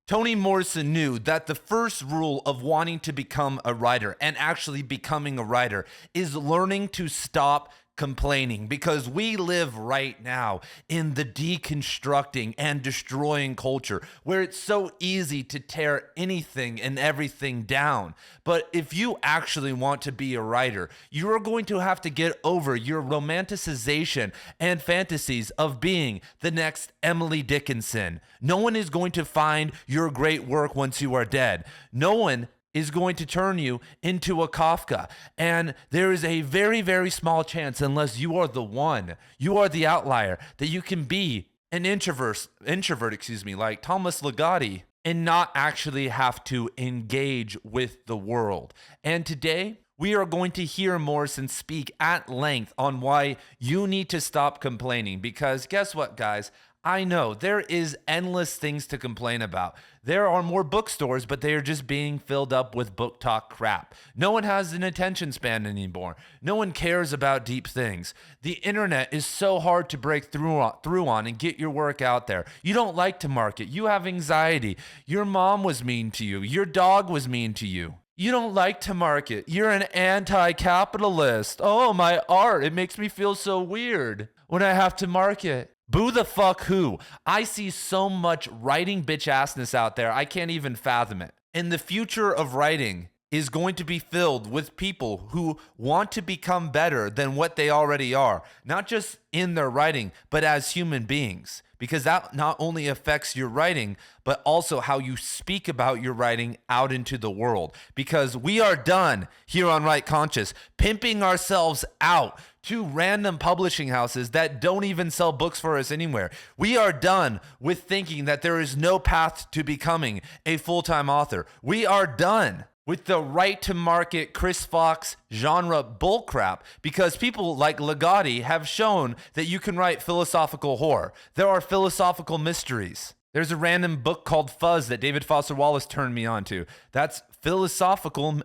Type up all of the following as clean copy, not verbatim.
Toni Morrison knew that the first rule of wanting to become a writer and actually becoming a writer is learning to stop complaining, because we live right now in the deconstructing and destroying culture where it's so easy to tear anything and everything down. But if you actually want to be a writer, you're going to have to get over your romanticization and fantasies of being the next Emily Dickinson. No one is going to find your great work once you are dead. No one is going to turn you into a Kafka. And there is a very, very small chance, unless you are the one, you are the outlier, that you can be an introvert, like Thomas Ligotti, and not actually have to engage with the world. And today, we are going to hear Morrison speak at length on why you need to stop complaining, because guess what, guys? I know there is endless things to complain about. There are more bookstores, but they are just being filled up with book talk crap. No one has an attention span anymore. No one cares about deep things. The internet is so hard to break through on and get your work out there. You don't like to market. You have anxiety. Your mom was mean to you. Your dog was mean to you. You don't like to market. You're an anti-capitalist. Oh, my art. It makes me feel so weird when I have to market. Boo the fuck who? I see so much writing bitch assness out there, I can't even fathom it. And the future of writing is going to be filled with people who want to become better than what they already are, not just in their writing, but as human beings. Because that not only affects your writing, but also how you speak about your writing out into the world. Because we are done here on Right Conscious pimping ourselves out to random publishing houses that don't even sell books for us anywhere. We are done with thinking that there is no path to becoming a full-time author. We are done with the right to market Chris Fox genre bullcrap, because people like Ligotti have shown that you can write philosophical horror. There are philosophical mysteries. There's a random book called Fuzz that David Foster Wallace turned me on to. That's philosophical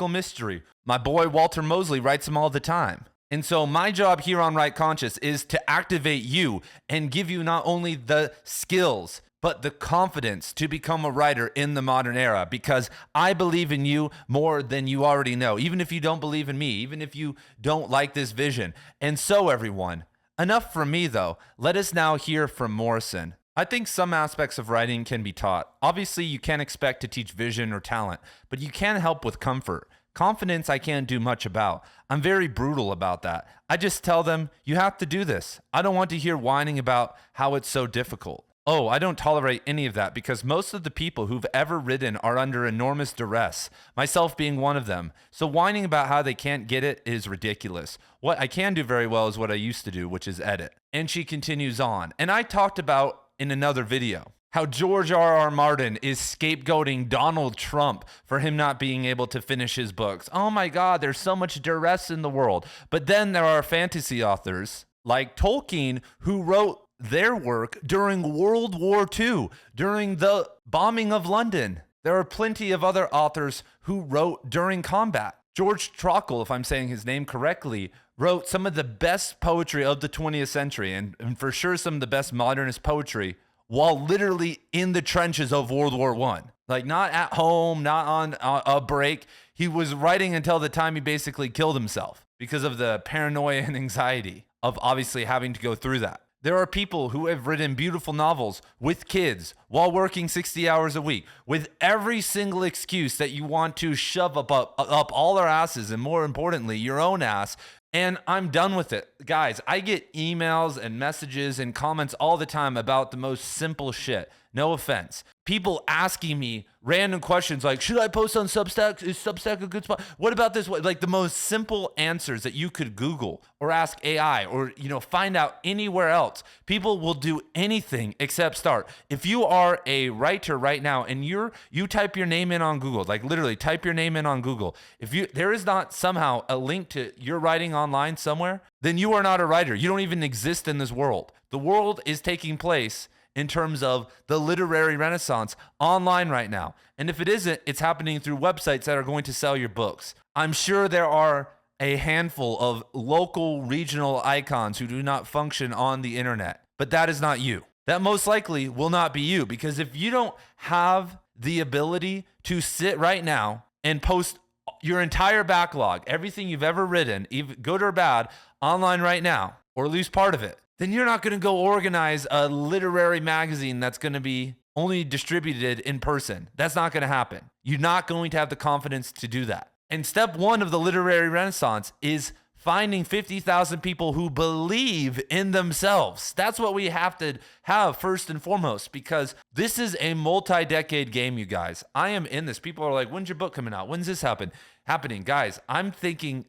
mystery. My boy Walter Mosley writes them all the time. And so my job here on Right Conscious is to activate you and give you not only the skills, but the confidence to become a writer in the modern era, because I believe in you more than you already know, even if you don't believe in me, even if you don't like this vision. And so, everyone, enough from me, though. Let us now hear from Morrison. I think some aspects of writing can be taught. Obviously, you can't expect to teach vision or talent, but you can help with comfort. Confidence, I can't do much about. I'm very brutal about that. I just tell them, you have to do this. I don't want to hear whining about how it's so difficult. Oh, I don't tolerate any of that, because most of the people who've ever written are under enormous duress, myself being one of them. So whining about how they can't get it is ridiculous. What I can do very well is what I used to do, which is edit. And she continues on. And I talked about in another video how George R.R. Martin is scapegoating Donald Trump for him not being able to finish his books. Oh my God, there's so much duress in the world. But then there are fantasy authors like Tolkien who wrote their work during World War II, during the bombing of London. There are plenty of other authors who wrote during combat. George Trockle, if I'm saying his name correctly, wrote some of the best poetry of the 20th century, and for sure some of the best modernist poetry, while literally in the trenches of World War I. Like, not at home, not on a break. He was writing until the time he basically killed himself because of the paranoia and anxiety of obviously having to go through that. There are people who have written beautiful novels with kids while working 60 hours a week, with every single excuse that you want to shove up all our asses, and more importantly, your own ass. And I'm done with it. Guys, I get emails and messages and comments all the time about the most simple shit. No offense. People asking me random questions like, should I post on Substack? Is Substack a good spot? What about this? Like the most simple answers that you could Google or ask AI or, find out anywhere else. People will do anything except start. If you are a writer right now and you type your name in on Google, like literally type your name in on Google. If there is not somehow a link to your writing online somewhere, then you are not a writer. You don't even exist in this world. The world is taking place in terms of the literary renaissance online right now. And if it isn't, it's happening through websites that are going to sell your books. I'm sure there are a handful of local regional icons who do not function on the internet, but that is not you. that most likely will not be you. Because if you don't have the ability to sit right now and post your entire backlog, everything you've ever written, even good or bad, online right now, or at least part of it, then you're not going to go organize a literary magazine that's going to be only distributed in person. That's not going to happen. You're not going to have the confidence to do that. And step one of the literary renaissance is finding 50,000 people who believe in themselves. That's what we have to have first and foremost, because this is a multi-decade game, you guys. I am in this. People are like, when's your book coming out? When's this happening? Guys, I'm thinking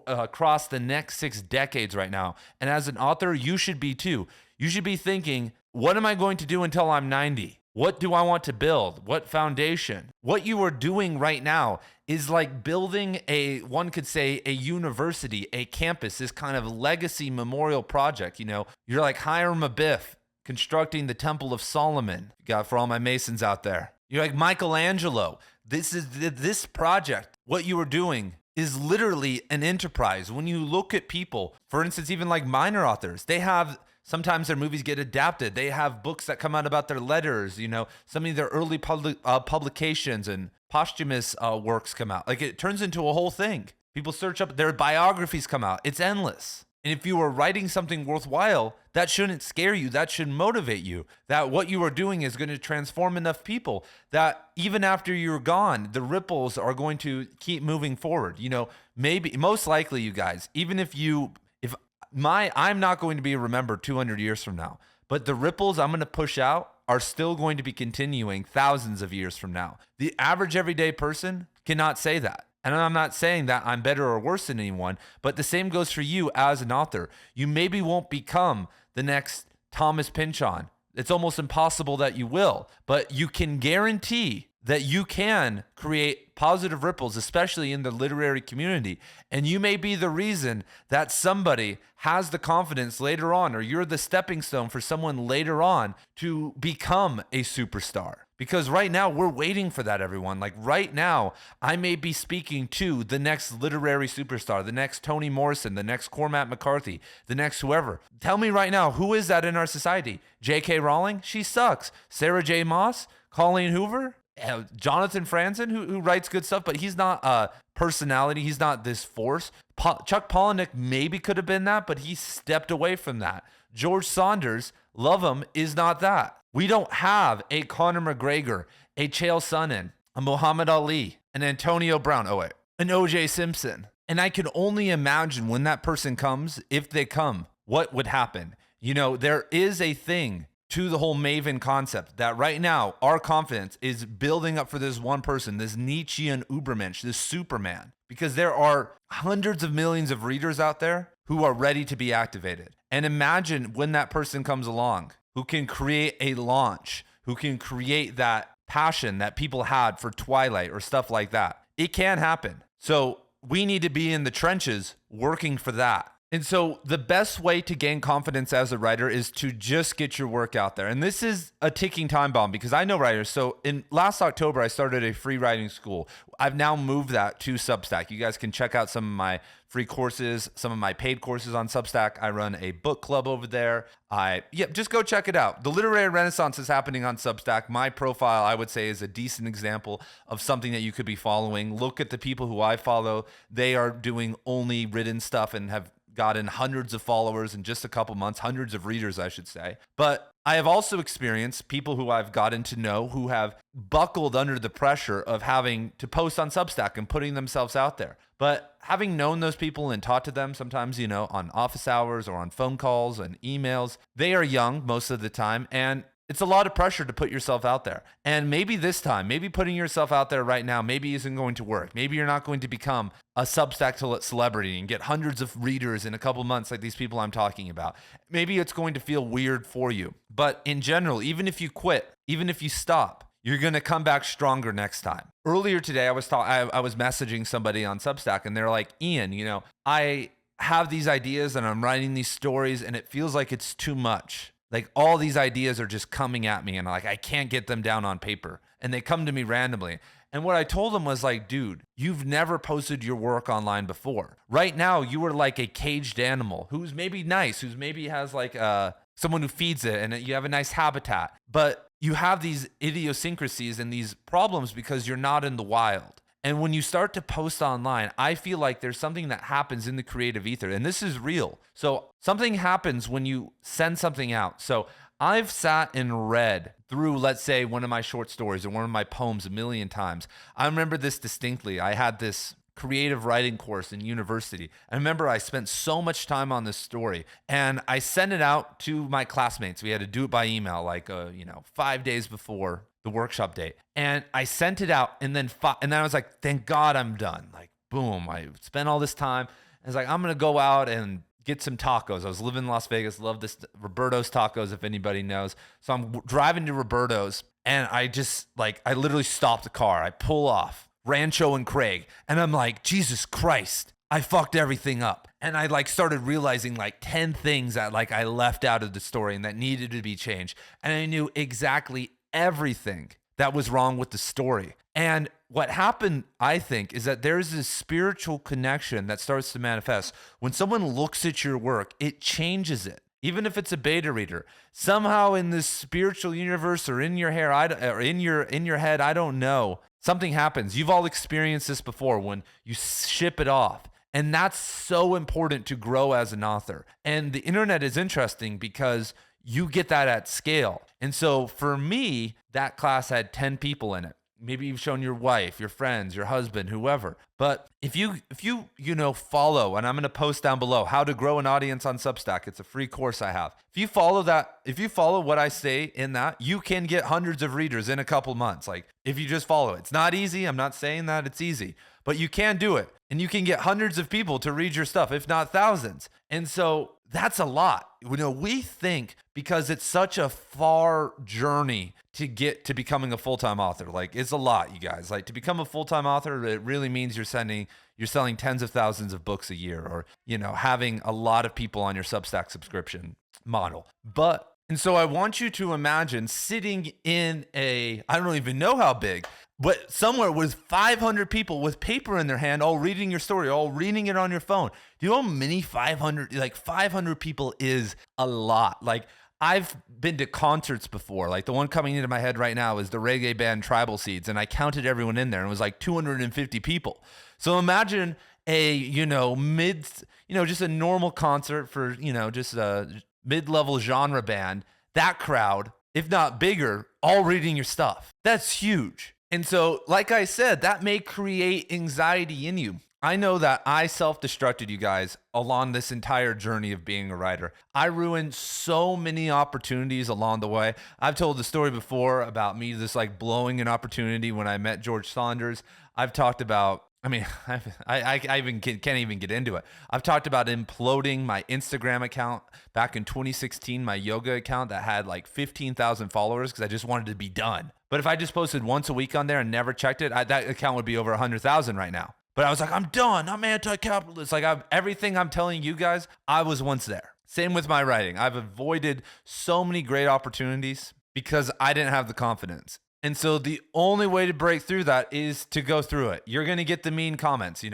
across the next 6 decades right now. And as an author, you should be too. You should be thinking, what am I going to do until I'm 90? What do I want to build? What foundation? What you are doing right now is like building one could say a university, a campus, this kind of legacy memorial project. You know, you're like Hiram Abiff constructing the Temple of Solomon. Got for all my Masons out there. You're like Michelangelo. This project, what you are doing is literally an enterprise. When you look at people, for instance, even like minor authors, sometimes their movies get adapted. They have books that come out about their letters, you know, some of their early publications and posthumous works come out. Like, it turns into a whole thing. People search up, their biographies come out. It's endless. And if you are writing something worthwhile, that shouldn't scare you. That should motivate you. That what you are doing is going to transform enough people that even after you're gone, the ripples are going to keep moving forward. You know, maybe, most likely, you guys, even I'm not going to be remembered 200 years from now, but the ripples I'm going to push out are still going to be continuing thousands of years from now. The average everyday person cannot say that. And I'm not saying that I'm better or worse than anyone, but the same goes for you as an author. You maybe won't become the next Thomas Pynchon. It's almost impossible that you will, but you can guarantee that you can create positive ripples, especially in the literary community. And you may be the reason that somebody has the confidence later on, or you're the stepping stone for someone later on to become a superstar. Because right now, we're waiting for that, everyone. Like right now, I may be speaking to the next literary superstar, the next Toni Morrison, the next Cormac McCarthy, the next whoever. Tell me right now, who is that in our society? J.K. Rowling? She sucks. Sarah J. Maas? Colleen Hoover? Jonathan Franzen, who writes good stuff, but he's not a personality. He's not this force. Chuck Palahniuk maybe could have been that, but he stepped away from that. George Saunders, love him, is not that. We don't have a Conor McGregor, a Chael Sonnen, a Muhammad Ali, an Antonio Brown, an O.J. Simpson. And I can only imagine when that person comes, if they come, what would happen. You know, there is a thing to the whole Maven concept that right now our confidence is building up for this one person, this Nietzschean Ubermensch, this Superman, because there are hundreds of millions of readers out there who are ready to be activated. And imagine when that person comes along who can create a launch, who can create that passion that people had for Twilight or stuff like that. It can happen. So we need to be in the trenches working for that. And so the best way to gain confidence as a writer is to just get your work out there. And this is a ticking time bomb because I know writers. So in last October, I started a free writing school. I've now moved that to Substack. You guys can check out some of my free courses, some of my paid courses on Substack. I run a book club over there. Just go check it out. The literary renaissance is happening on Substack. My profile, I would say, is a decent example of something that you could be following. Look at the people who I follow. They are doing only written stuff and have gotten hundreds of followers in just a couple months, hundreds of readers, I should say. But I have also experienced people who I've gotten to know who have buckled under the pressure of having to post on Substack and putting themselves out there. But having known those people and talked to them sometimes, you know, on office hours or on phone calls and emails, they are young most of the time. And it's a lot of pressure to put yourself out there. And maybe this time, maybe putting yourself out there right now, maybe isn't going to work. Maybe you're not going to become a Substack celebrity and get hundreds of readers in a couple months like these people I'm talking about. Maybe it's going to feel weird for you. But in general, even if you quit, even if you stop, you're going to come back stronger next time. Earlier today, I was messaging somebody on Substack and they're like, Ian, you know, I have these ideas and I'm writing these stories and it feels like it's too much. Like all these ideas are just coming at me and like I can't get them down on paper and they come to me randomly. And what I told him was like, dude, you've never posted your work online before. Right now, you are like a caged animal who's maybe nice, who's maybe has like a someone who feeds it, and you have a nice habitat. But you have these idiosyncrasies and these problems because you're not in the wild. And when you start to post online, I feel like there's something that happens in the creative ether, and this is real. So something happens when you send something out. So I've sat and read through, let's say, one of my short stories or one of my poems a million times. I remember this distinctly. I had this creative writing course in university. I remember I spent so much time on this story, and I sent it out to my classmates. We had to do it by email, like 5 days before the workshop date. And I sent it out, and then I was like, thank God I'm done. Like, boom, I spent all this time. I was like, I'm gonna go out and get some tacos. I was living in Las Vegas, love this Roberto's tacos, if anybody knows. So I'm driving to Roberto's, and I literally stopped the car. I pull off Rancho and Craig, and I'm like, Jesus Christ, I fucked everything up. And I started realizing 10 things that I left out of the story and that needed to be changed. And I knew exactly everything that was wrong with the story. And what happened, I think, is that there's this spiritual connection that starts to manifest. When someone looks at your work, it changes it. Even if it's a beta reader, somehow in this spiritual universe or in your hair, or in your head, I don't know, something happens. You've all experienced this before when you ship it off. And that's so important to grow as an author. And the internet is interesting because you get that at scale. And so for me, that class had 10 people in it. Maybe you've shown your wife, your friends, your husband, whoever. But if you follow, and I'm going to post down below how to grow an audience on Substack. It's a free course I have. If you follow what I say in that, you can get hundreds of readers in a couple months. If you just follow it. It's not easy. I'm not saying that it's easy, but you can do it. And you can get hundreds of people to read your stuff, if not thousands. And so that's a lot. We think because it's such a far journey to get to becoming a full-time author. It's a lot, you guys. To become a full-time author, it really means you're selling tens of thousands of books a year, or, having a lot of people on your Substack subscription model. And so I want you to imagine sitting in I don't even know how big, but somewhere with 500 people with paper in their hand, all reading your story, all reading it on your phone. Do you know how many 500 people is a lot? I've been to concerts before. The one coming into my head right now is the reggae band Tribal Seeds, and I counted everyone in there, and it was 250 people. So imagine just a normal concert for, just a mid-level genre band, that crowd, if not bigger, all reading your stuff. That's huge. And so, like I said, that may create anxiety in you. I know that I self-destructed, you guys, along this entire journey of being a writer. I ruined so many opportunities along the way. I've told the story before about me just blowing an opportunity when I met George Saunders. I've talked about, I even can't even get into it. I've talked about imploding my Instagram account back in 2016, my yoga account that had 15,000 followers because I just wanted to be done. But if I just posted once a week on there and never checked it, that account would be over 100,000 right now. But I was I'm done. I'm anti-capitalist. Everything I'm telling you guys, I was once there. Same with my writing. I've avoided so many great opportunities because I didn't have the confidence. And so the only way to break through that is to go through it. You're going to get the mean comments,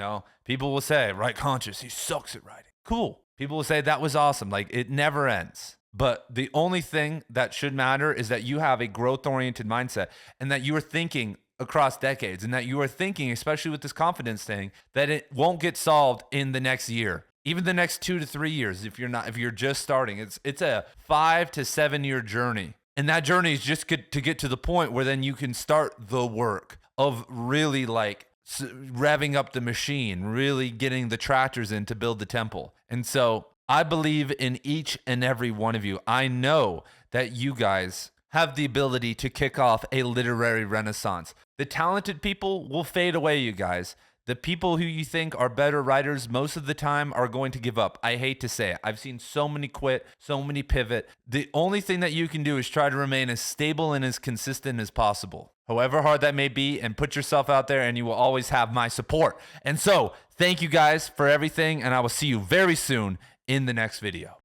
People will say, Right Conscious, he sucks at writing. Cool. People will say, that was awesome. It never ends. But the only thing that should matter is that you have a growth-oriented mindset and that you are thinking across decades, and that you are thinking, especially with this confidence thing, that it won't get solved in the next year, even the next 2 to 3 years. If you're just starting, it's a 5 to 7 year journey. And that journey is just to get to the point where then you can start the work of really revving up the machine, really getting the tractors in to build the temple. And so I believe in each and every one of you. I know that you guys have the ability to kick off a literary renaissance. The talented people will fade away, you guys. The people who you think are better writers most of the time are going to give up. I hate to say it. I've seen so many quit, so many pivot. The only thing that you can do is try to remain as stable and as consistent as possible, however hard that may be, and put yourself out there, and you will always have my support. And so, thank you guys for everything, and I will see you very soon in the next video.